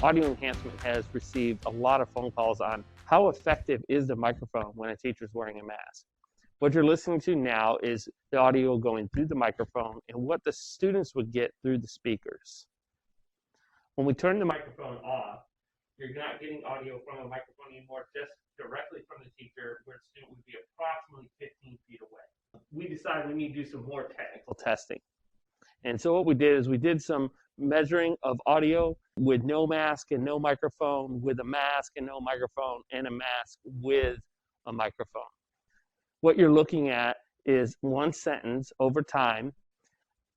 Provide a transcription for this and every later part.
Audio Enhancement has received a lot of phone calls on how effective is the microphone when a teacher is wearing a mask. What you're listening to now is the audio going through the microphone and what the students would get through the speakers. When we turn the microphone off, you're not getting audio from a microphone anymore, just directly from the teacher, where the student would be approximately 15 feet away. We decided we need to do some more technical testing. And so what we did is we did some measuring of audio with no mask and no microphone, with a mask and no microphone, and a mask with a microphone. What you're looking at is one sentence over time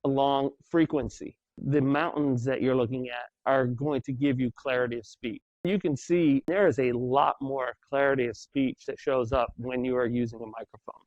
along frequency. The mountains that you're looking at are going to give you clarity of speech. You can see there is a lot more clarity of speech that shows up when you are using a microphone.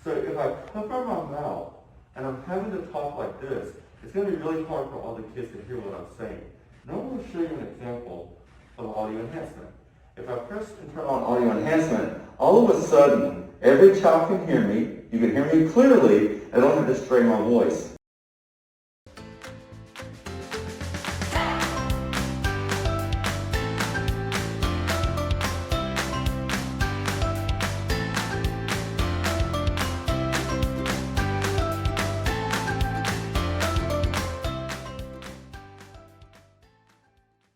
So if I cover my mouth and I'm having to talk like this, it's going to be really hard for all the kids to hear what I'm saying. Now I'm going to show you an example of audio enhancement. If I press and turn on audio enhancement, all of a sudden, every child can hear me, you can hear me clearly, I don't have to strain my voice.